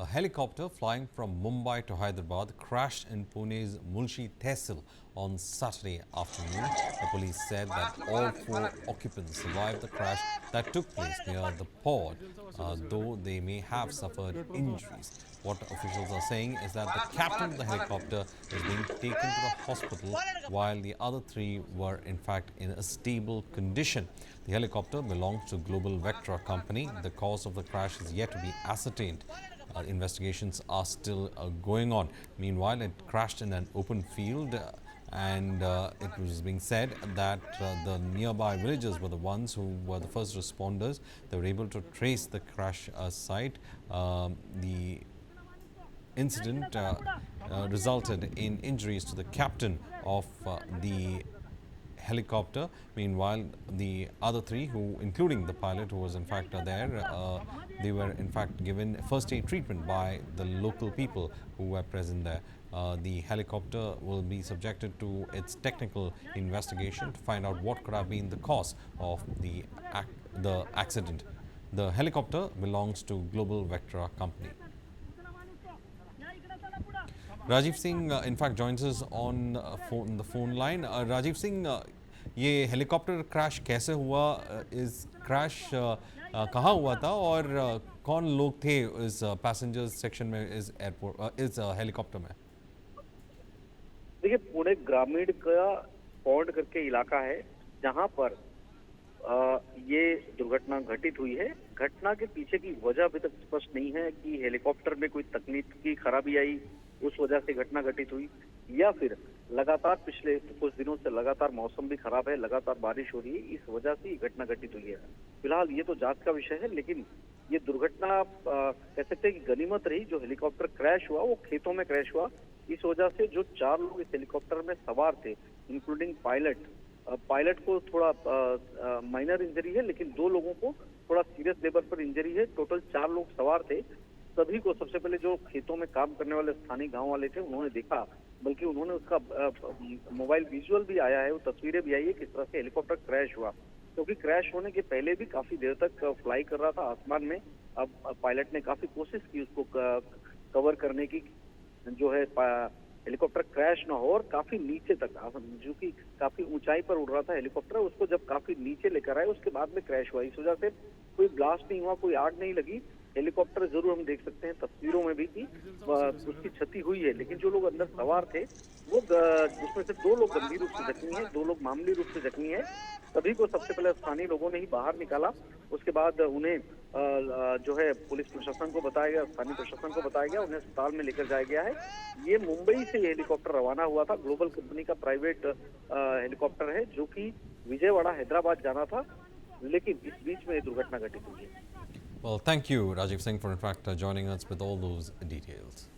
A helicopter flying from Mumbai to Hyderabad crashed in Pune's Mulshi Tehsil on Saturday afternoon. The police said that all four occupants survived the crash that took place near the port, though they may have suffered injuries. What officials are saying is that the captain of the helicopter is being taken to the hospital while the other three were in fact in a stable condition. The helicopter belongs to Global Vectra company. The cause of the crash is yet to be ascertained. Investigations are still going on. Meanwhile, it crashed in an open field and it was being said that the nearby villagers were the ones who were the first responders. They were able to trace the crash site. The incident resulted in injuries to the captain of the helicopter. Meanwhile, the other three, who including the pilot who was in fact there, they were in fact given first aid treatment by the local people who were present there. The helicopter will be subjected to its technical investigation to find out what could have been the cause of the accident. The helicopter belongs to Global Vectra company. Rajiv Singh, in fact, joins us on the phone line. Rajiv Singh, ये helicopter crash कैसे हुआ? इस crash कहाँ हुआ था और कौन लोग थे इस पैसेंजर सेक्शन में, इस एयरपोर्ट, इस हेलीकॉप्टर में? देखिए, पुणे ग्रामीण का पौंड करके इलाका है जहां पर ये दुर्घटना घटित हुई है। घटना के पीछे की वजह अभी तक स्पष्ट नहीं है कि हेलीकॉप्टर में कोई तकनीकी खराबी आई, उस वजह से घटना घटित हुई, या फिर लगातार पिछले कुछ दिनों से लगातार मौसम भी खराब है, लगातार बारिश हो रही है, इस वजह से ये घटना घटित हुई है। फिलहाल ये तो जांच का विषय है, लेकिन ये दुर्घटना कह सकते हैं कि गनीमत रही। जो हेलीकॉप्टर क्रैश हुआ वो खेतों में क्रैश हुआ। इस वजह से जो 4 लोग इस हेलीकॉप्टर में सवार थे, इंक्लूडिंग पायलट को थोड़ा माइनर इंजरी है, लेकिन 2 लोगों को थोड़ा सीरियस लेवल पर इंजरी है। टोटल 4 लोग सवार थे। सभी को सबसे पहले जो खेतों में काम करने वाले स्थानीय गांव वाले थे, उन्होंने देखा, बल्कि उन्होंने उसका मोबाइल विजुअल भी आया है, वो तस्वीरें भी आई है किस तरह से हेलीकॉप्टर क्रैश हुआ। क्योंकि क्रैश होने के पहले भी काफी देर तक फ्लाई कर रहा था आसमान में। अब पायलट ने काफी कोशिश की उसको कवर करने की, जो है हेलीकॉप्टर क्रैश ना हो, और काफी नीचे तक, जो कि काफी ऊंचाई पर उड़ रहा था हेलीकॉप्टर, उसको जब काफी नीचे लेकर आए उसके बाद में क्रैश हुआ। इस वजह से कोई ब्लास्ट नहीं हुआ, कोई आग नहीं लगी। हेलीकॉप्टर जरूर हम देख सकते हैं तस्वीरों में भी कि उसकी क्षति हुई है, लेकिन जो लोग अंदर सवार थे वो, जिसमें से 2 लोग गंभीर रूप से जख्मी हैं, 2 लोग मामूली रूप से जख्मी हैं। सभी को सबसे पहले स्थानीय लोगों ने ही बाहर निकाला। उसके बाद उन्हें जो है पुलिस प्रशासन को बताया गया, स्थानीय प्रशासन को बताया गया, उन्हें अस्पताल में लेकर जाया गया है। ये मुंबई से ये हेलीकॉप्टर रवाना हुआ था। ग्लोबल कंपनी का प्राइवेट हेलीकॉप्टर है, जो कि विजयवाड़ा हैदराबाद जाना था, लेकिन इस बीच में ये दुर्घटना घटित हुई है। Well, thank you, Rajiv Singh, for in fact joining us with all those details.